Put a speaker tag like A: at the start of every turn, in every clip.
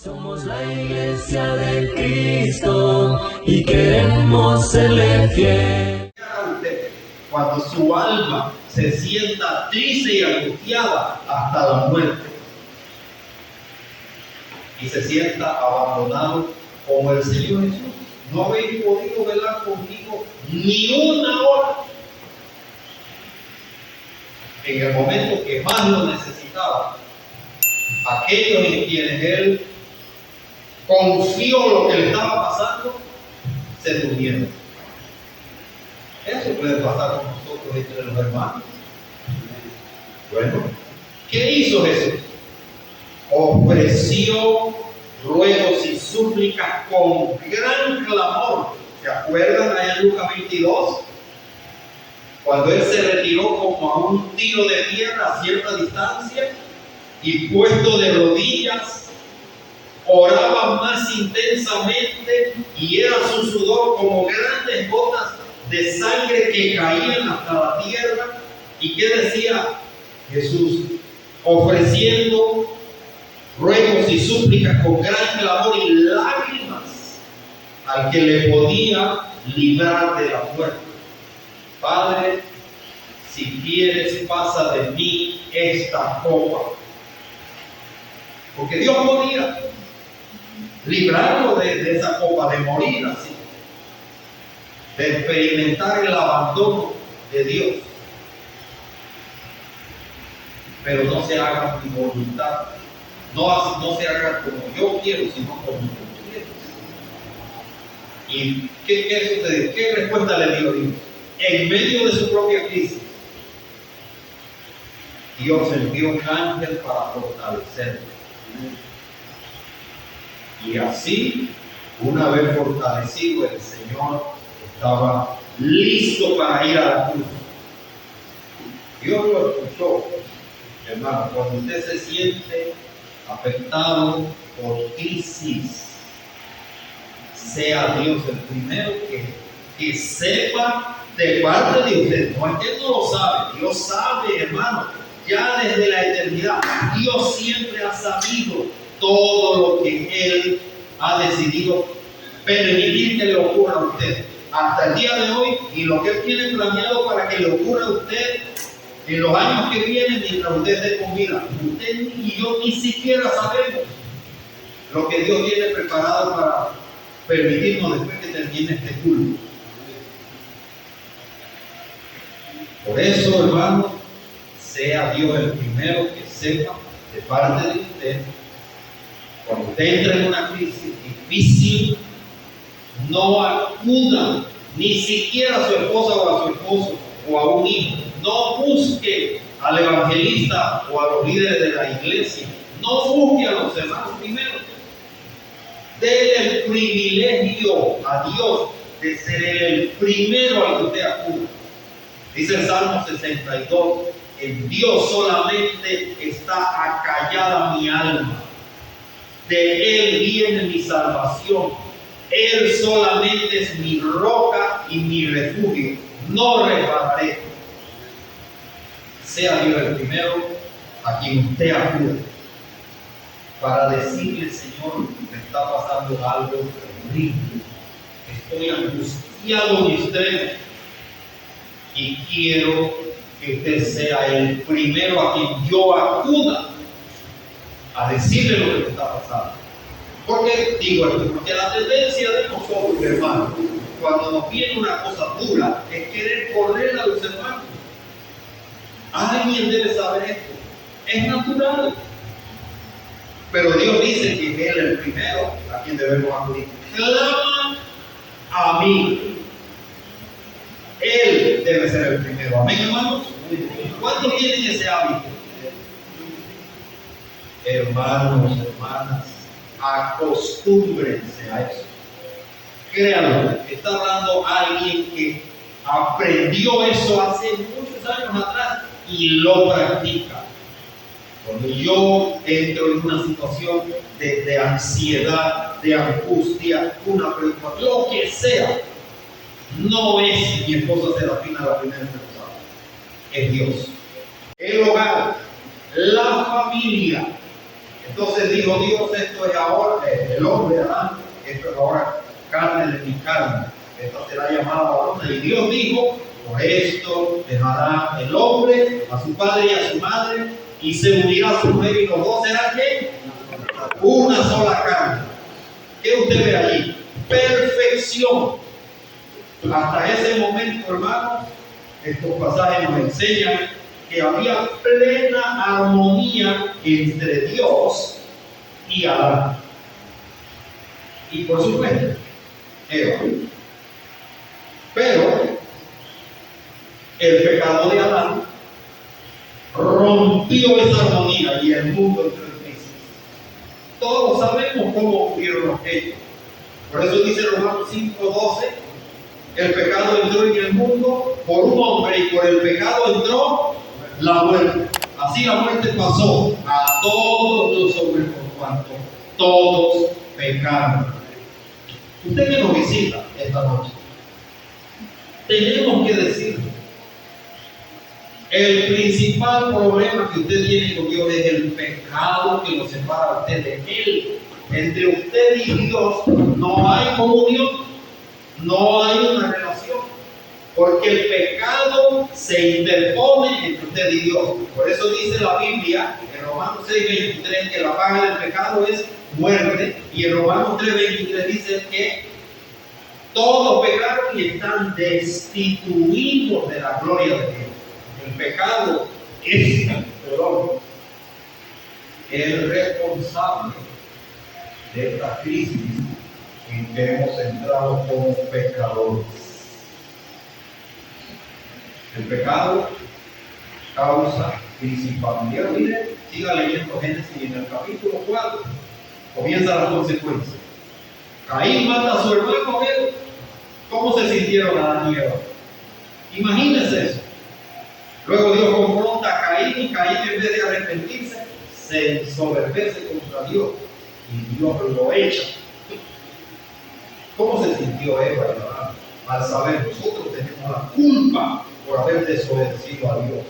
A: Somos la iglesia de Cristo y queremos serle fiel.
B: Cuando su alma se sienta triste y angustiada hasta la muerte y se sienta abandonado como el Señor Jesús, no habéis podido velar conmigo ni una hora en el momento que más lo necesitaba. Aquellos en quienes Él confió lo que le estaba pasando, se durmieron. Eso puede pasar con nosotros entre los hermanos. Bueno, ¿qué hizo Jesús? Ofreció ruegos y súplicas con gran clamor. ¿Se acuerdan allá en Lucas 22? Cuando Él se retiró como a un tiro de tierra a cierta distancia y puesto de rodillas, oraba más intensamente y era su sudor como grandes gotas de sangre que caían hasta la tierra. ¿Y qué decía Jesús? Ofreciendo ruegos y súplicas con gran clamor y lágrimas al que le podía librar de la muerte. Padre, si quieres, pasa de mí esta copa. Porque Dios podía librarlo de esa copa, de morir así, de experimentar el abandono de Dios. Pero no se haga mi voluntad, no se haga como yo quiero, sino como tú quieres. ¿Y qué sucede? ¿Qué respuesta le dio Dios? En medio de su propia crisis, Dios envió un ángel para fortalecerlo. Y así, una vez fortalecido, el Señor estaba listo para ir a la cruz. Dios lo escuchó, hermano. Cuando usted se siente afectado por crisis, sea Dios el primero que sepa de parte de usted. No es que Él no lo sabe, Dios sabe, hermano, ya desde la eternidad. Dios siempre ha sabido todo lo que Él ha decidido permitir que le ocurra a usted hasta el día de hoy, y lo que Él tiene planeado para que le ocurra a usted en los años que vienen mientras usted esté con vida. Usted y yo ni siquiera sabemos lo que Dios tiene preparado para permitirnos después que termine este culto. Por eso, hermano, sea Dios el primero que sepa de parte de usted. Cuando usted entra en una crisis difícil, no acuda ni siquiera a su esposa o a su esposo o a un hijo. No busque al evangelista o a los líderes de la iglesia. No busque a los hermanos primero. Dele el privilegio a Dios de ser el primero al que usted acuda. Dice el Salmo 62, en Dios solamente está acallada mi alma. De Él viene mi salvación. Él solamente es mi roca y mi refugio. No resbalaré. Sea Dios el primero a quien usted acude para decirle: Señor, me está pasando algo terrible. Estoy angustiado en extremo y quiero que usted sea el primero a quien yo acuda a decirle lo que me está pasando. ¿Por qué digo esto? Porque la tendencia de nosotros, hermanos, cuando nos viene una cosa dura, es querer correr a los hermanos. Alguien debe saber esto. Es natural. Pero Dios dice que Él es el primero a quien debemos acudir. Clama a mí. Él debe ser el primero. Amén, hermanos. ¿Cuántos tienen ese hábito? Hermanos, hermanas, acostúmbrense a eso. Créanlo, está hablando alguien que aprendió eso hace muchos años atrás y lo practica. Cuando yo entro en una situación de ansiedad, de angustia, una preocupación, lo que sea, no es mi esposa Serafina la primera persona, es Dios. El hogar, la familia, Entonces dijo Dios, esto es ahora, el hombre Adán, esto es ahora carne de mi carne, esta será llamada varona. Y Dios dijo, por esto dejará el hombre a su padre y a su madre, y se unirá a su mujer, y los dos serán ¿qué? Una sola carne. ¿Qué usted ve allí? Perfección. Hasta ese momento, hermanos, estos pasajes nos enseñan que había plena armonía entre Dios y Adán. Y por supuesto, Eva. Pero el pecado de Adán rompió esa armonía y el mundo entró en crisis. Todos sabemos cómo ocurrieron los hechos. Por eso dice Romanos 5:12, el pecado entró en el mundo por un hombre y por el pecado entró la muerte. Así la muerte pasó a todos los hombres por cuanto todos pecaron. Usted que nos visita esta noche, tenemos que decirle, el principal problema que usted tiene con Dios es el pecado que lo separa a usted de Él. Entre usted y Dios no hay comunión, no hay una relación, porque el pecado se interpone entre usted y Dios. Por eso dice la Biblia en Romanos 6:23 que la paga del pecado es muerte, y en Romanos 3:23 dice que todos pecaron y están destituidos de la gloria de Dios. El pecado es el responsable de esta crisis en que hemos entrado como pecadores. El pecado causa crisis familiar. Mire, siga leyendo Génesis en el capítulo 4. Comienza las consecuencias. Caín mata a su hermano Abel. ¿Cómo se sintieron Adán y Eva? Imagínense eso. Luego Dios confronta a Caín y Caín, en vez de arrepentirse, se ensoberbece contra Dios y Dios lo echa. ¿Cómo se sintió Eva y Adán al saber nosotros tenemos la culpa por haber desobedecido a Dios?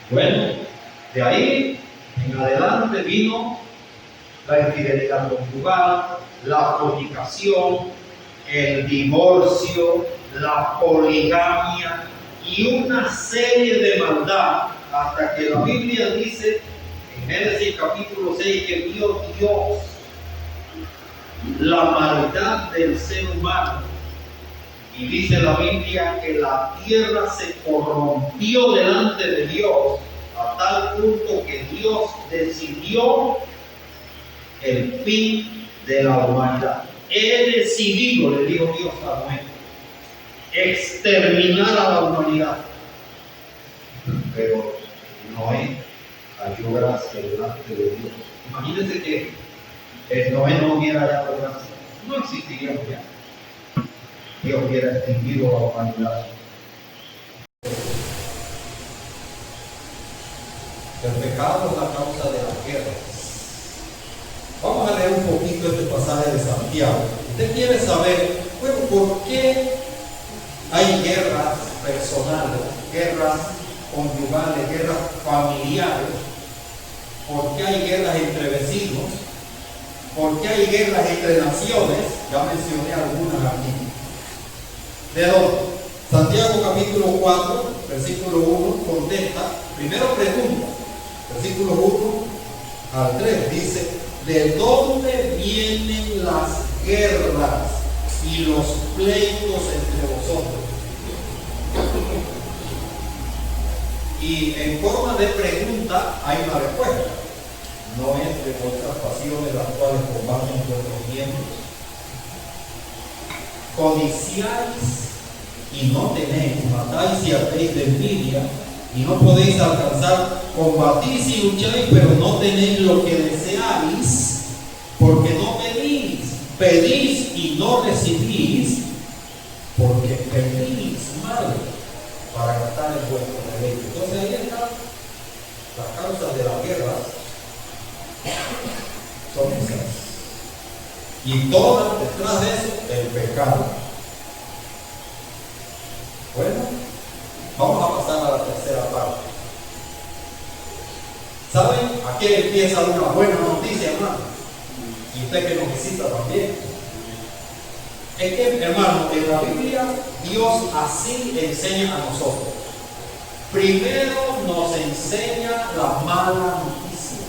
B: Bueno, de ahí en adelante vino la infidelidad conyugal, la fornicación, el divorcio, la poligamia y una serie de maldad, hasta que la Biblia dice en Génesis capítulo 6 que vio Dios la maldad del ser humano, y dice la Biblia que la tierra se corrompió delante de Dios a tal punto que Dios decidió el fin de la humanidad. He decidido, le dijo Dios a Noé, exterminar a la humanidad. Pero Noé halló gracia delante de Dios. Imagínense que Noé no hubiera hallado gracia, no existiría ya. Dios hubiera extinguido la humanidad. El pecado es la causa de las guerras. Vamos a leer un poquito este pasaje de Santiago. Usted quiere saber, bueno, ¿por qué hay guerras personales, guerras conyugales, guerras familiares? ¿Por qué hay guerras entre vecinos? ¿Por qué hay guerras entre naciones? Ya mencioné algunas aquí. ¿De dónde? Santiago capítulo 4, versículo 1 contesta, primero pregunta, versículo 1 al 3 dice, ¿de dónde vienen las guerras y los pleitos entre vosotros? Y en forma de pregunta hay una respuesta. No entre vuestras pasiones las cuales combaten vuestros miembros. Codiciáis y no tenéis, matáis y hacéis de envidia y no podéis alcanzar, combatís y lucháis, pero no tenéis lo que deseáis, porque no pedís, pedís y no recibís, porque pedís mal para gastar en vuestro deleite. Entonces ahí están las causas de la guerra, son esas. Y todas detrás de eso, el pecado. Bueno, vamos a pasar a la tercera parte. Aquí empieza una buena noticia, hermano. Y usted que nos visita también. Es que, hermano, en la Biblia Dios así enseña a nosotros. Primero nos enseña la mala noticia,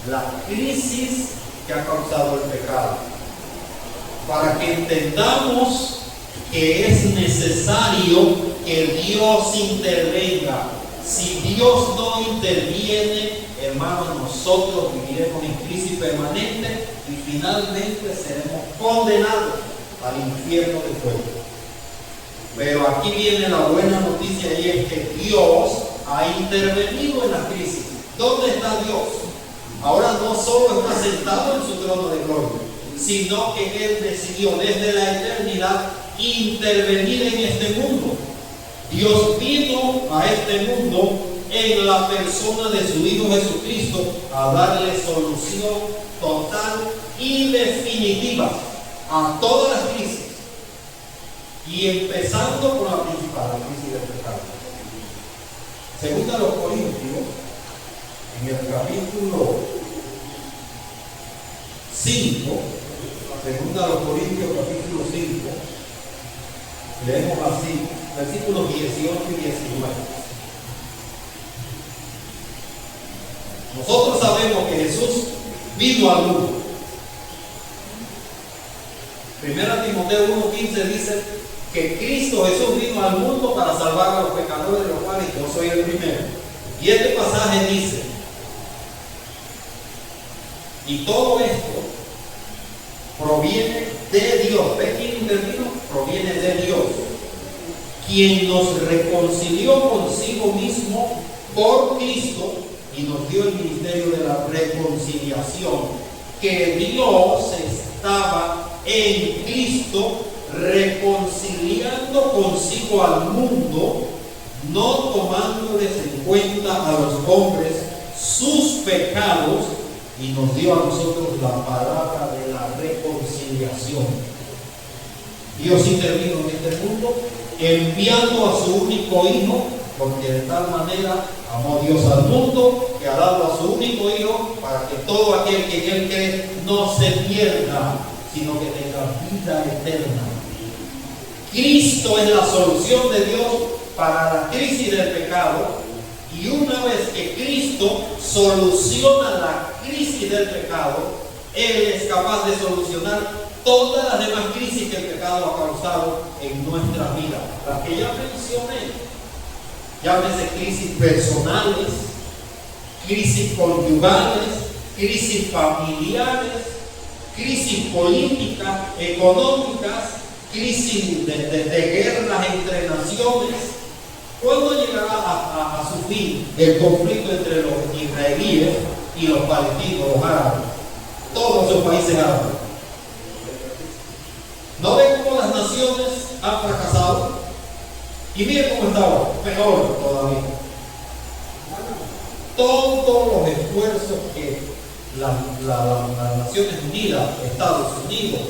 B: la crisis que ha causado el pecado, para que entendamos que es necesario que Dios intervenga. Si Dios no interviene, hermanos, nosotros viviremos en crisis permanente y finalmente seremos condenados al infierno de fuego. Pero aquí viene la buena noticia y es que Dios ha intervenido en la crisis. ¿Dónde está Dios? Ahora no solo está sentado en su trono de gloria, sino que Él decidió desde la eternidad intervenir en este mundo. Dios vino a este mundo en la persona de su Hijo Jesucristo a darle solución total y definitiva a todas las crisis. Y empezando por la principal, la crisis del pecado. Según a los Corintios, en el capítulo 5, según a los Corintios capítulo 5, leemos así, versículos 18 y 19. Nosotros sabemos que Jesús vino al mundo. 1 Timoteo 1:15 dice que Cristo Jesús vino al mundo para salvar a los pecadores, de los cuales yo soy el primero. Y este pasaje dice, y todo esto proviene de Dios. ¿Ves quién intervino? Proviene de Dios, quien nos reconcilió consigo mismo por Cristo y nos dio el ministerio de la reconciliación, que Dios estaba en Cristo reconciliando consigo al mundo, no tomándoles en cuenta a los hombres sus pecados, y nos dio a nosotros la palabra de la reconciliación. Dios intervino en este mundo enviando a su único Hijo, porque de tal manera amó Dios al mundo que ha dado a su único Hijo para que todo aquel que en Él cree no se pierda, sino que tenga vida eterna. Cristo es la solución de Dios para la crisis del pecado, y una vez que Cristo soluciona la crisis del pecado, Él es capaz de solucionar todas las demás crisis que el pecado ha causado en nuestra vida. Las que ya mencioné, llámese crisis personales, crisis conyugales, crisis familiares, crisis políticas, económicas, crisis de guerras entre naciones. ¿Cuándo llegará a su fin el conflicto entre los israelíes y los palestinos, los árabes? Todos los países árabes. ¿No ven cómo las naciones han fracasado? Y miren cómo está ahora, peor todavía. Todos los esfuerzos que las Naciones Unidas, Estados Unidos,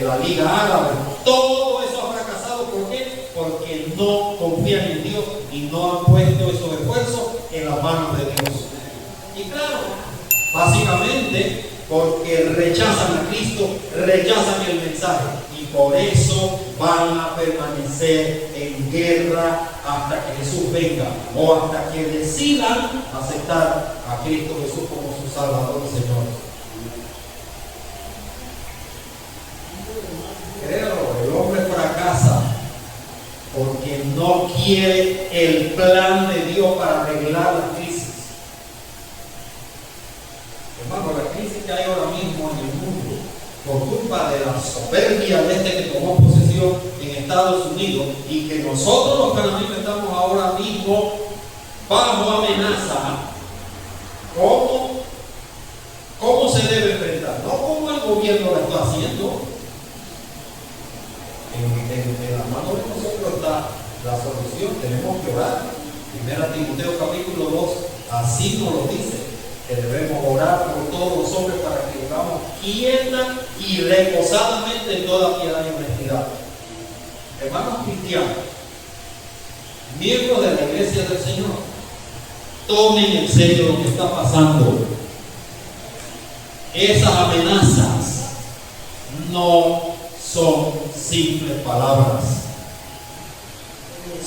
B: la Liga Árabe, todo eso ha fracasado. ¿Por qué? Porque no confían en Dios y no han puesto esos esfuerzos en las manos de Dios. Y claro, básicamente porque rechazan a Cristo, rechazan el mensaje, y por eso van a permanecer en guerra hasta que Jesús venga, o hasta que decidan aceptar a Cristo Jesús como su Salvador y Señor. Créalo, el hombre fracasa porque no quiere el plan de Dios para arreglar la crisis. Hermano, la crisis que hay ahora mismo en el mundo, por culpa de la soberbia de este que tomó posesión en Estados Unidos, y que nosotros los panameños estamos ahora mismo bajo amenaza, ¿cómo se debe enfrentar? No como el gobierno lo está haciendo. En la mano de nosotros está la solución. Tenemos que orar. 1 Timoteo capítulo 2 así nos lo dice, que debemos orar por todos los hombres para que vivamos quieta y reposadamente en toda piedad y honestidad. Hermanos cristianos, miembros de la iglesia del Señor, tomen en serio lo que está pasando. Esas amenazas no son simples palabras.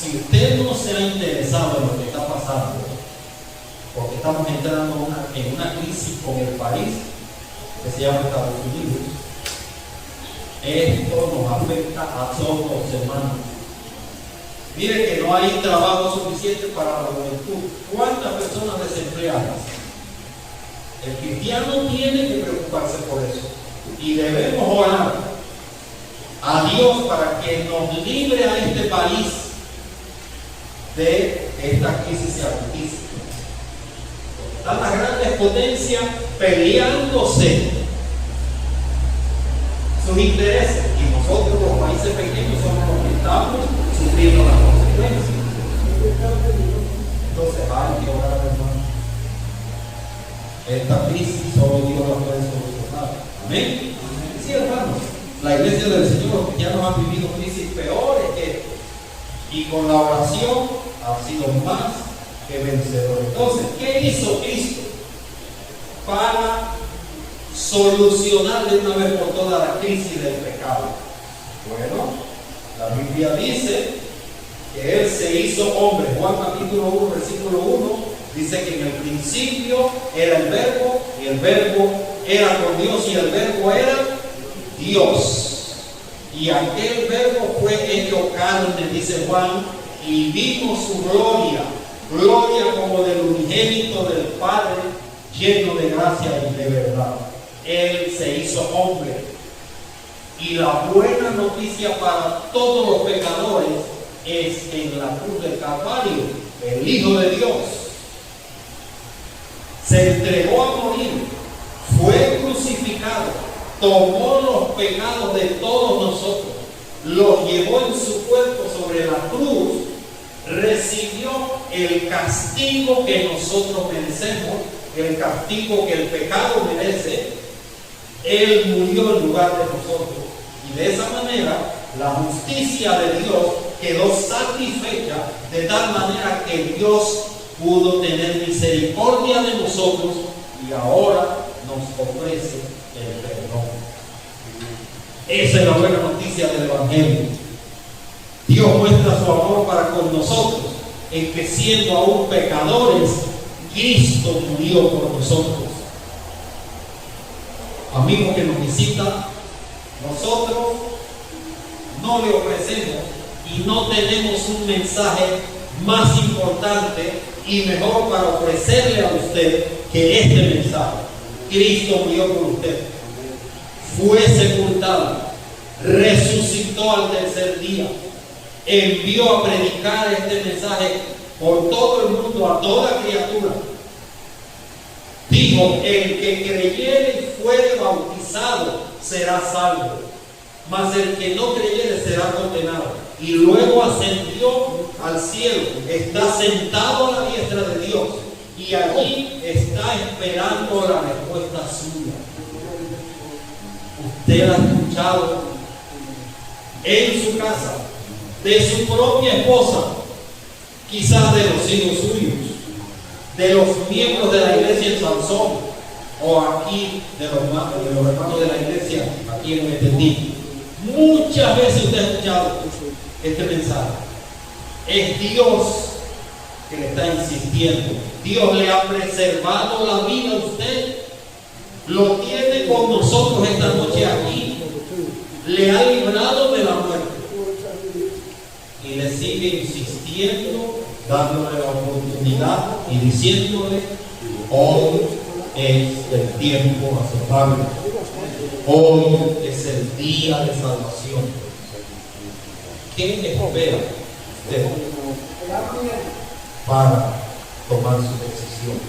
B: Si usted no se ha interesado en lo que está pasando, porque estamos entrando en una crisis con el país que se llama Estados Unidos, esto nos afecta a todos, hermanos. Mire que no hay trabajo suficiente para la juventud. ¿Cuántas personas desempleadas? El cristiano tiene que preocuparse por eso. Y debemos orar a Dios para que nos libre a este país de esta crisis artística. Están las grandes potencias peleándose sus intereses, y nosotros los países pequeños somos los que estamos sufriendo las consecuencias. Entonces hay que orar, hermano. Esta crisis solo Dios la puede solucionar. Amén. Sí, hermanos, la iglesia del Señor, los cristianos han vivido crisis peores que esto, y con la oración han sido más que vencedores. Entonces, ¿qué hizo Cristo para solucionar de una vez por todas la crisis del pecado? Bueno, la Biblia dice que Él se hizo hombre. Juan capítulo 1, versículo 1, dice que en el principio era el Verbo, y el Verbo era con Dios, y el Verbo era Dios. Y aquel Verbo fue hecho carne, dice Juan, y vimos su gloria, gloria como del unigénito del Padre, lleno de gracia y de verdad. Él se hizo hombre. Y la buena noticia para todos los pecadores es que en la cruz del Calvario, el Hijo de Dios se entregó a morir, fue crucificado, tomó los pecados de todos nosotros, los llevó en su cuerpo sobre la cruz, recibió el castigo que nosotros merecemos, el castigo que el pecado merece. Él murió en lugar de nosotros, y de esa manera la justicia de Dios quedó satisfecha, de tal manera que Dios pudo tener misericordia de nosotros y ahora nos ofrece el perdón. Esa es la buena noticia del Evangelio. Dios muestra su amor para con nosotros en que, siendo aún pecadores, Cristo murió por nosotros. Amigo que nos visita, nosotros no le ofrecemos y no tenemos un mensaje más importante y mejor para ofrecerle a usted que este mensaje. Cristo murió por usted, fue sepultado, resucitó al tercer día, envió a predicar este mensaje por todo el mundo, a toda criatura. Dijo: el que creyere y fuere bautizado será salvo, mas el que no creyere será condenado. Y luego ascendió al cielo, está sentado a la diestra de Dios, y allí está esperando la respuesta suya. Usted ha escuchado en su casa, de su propia esposa, quizás de los hijos suyos, de los miembros de la iglesia en Sansón, o aquí de los hermanos de la iglesia aquí en Betendí. Muchas veces usted ha escuchado este mensaje. Es Dios que le está insistiendo. Dios le ha preservado la vida a usted, lo tiene con nosotros esta noche aquí, le ha librado de la muerte y le sigue insistiendo, dándole la oportunidad y diciéndole: hoy es el tiempo aceptable, hoy es el día de salvación. ¿Qué espera usted para tomar su decisión?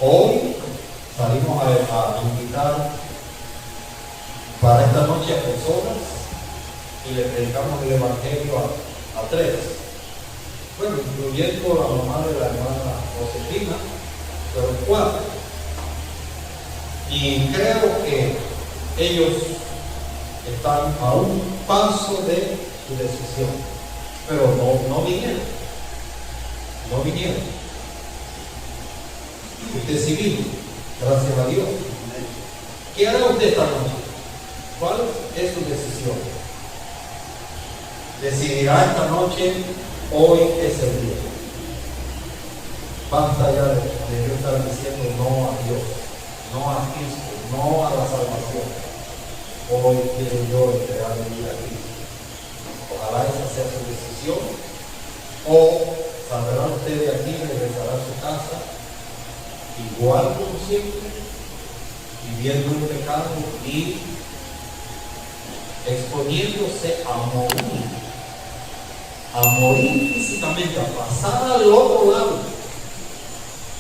B: Hoy salimos a invitar para esta noche a personas y le predicamos el Evangelio a 3. Bueno, incluyendo la mamá de la hermana Josefina, pero 4. Y creo que ellos están a un paso de su decisión, pero no vinieron.
C: No vinieron. Usted sí vino, gracias a Dios. ¿Qué hará usted esta noche? ¿Cuál es su decisión? Decidirá esta noche, hoy es el día. Basta ya de yo estar diciendo no a Dios, no a Cristo, no a la salvación. Hoy quiero yo entregar mi vida a Cristo. Ojalá esa sea su decisión. O saldrá usted de aquí, regresará a su casa, igual como siempre, viviendo en pecado y exponiéndose a morir físicamente, a pasar al otro lado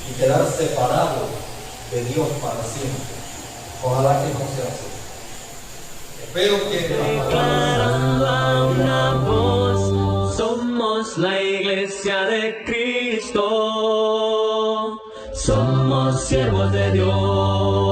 C: y quedar separado de Dios para siempre. Ojalá que no sea así. Espero que
A: Declarando a una voz, somos la iglesia de Cristo, somos siervos de Dios.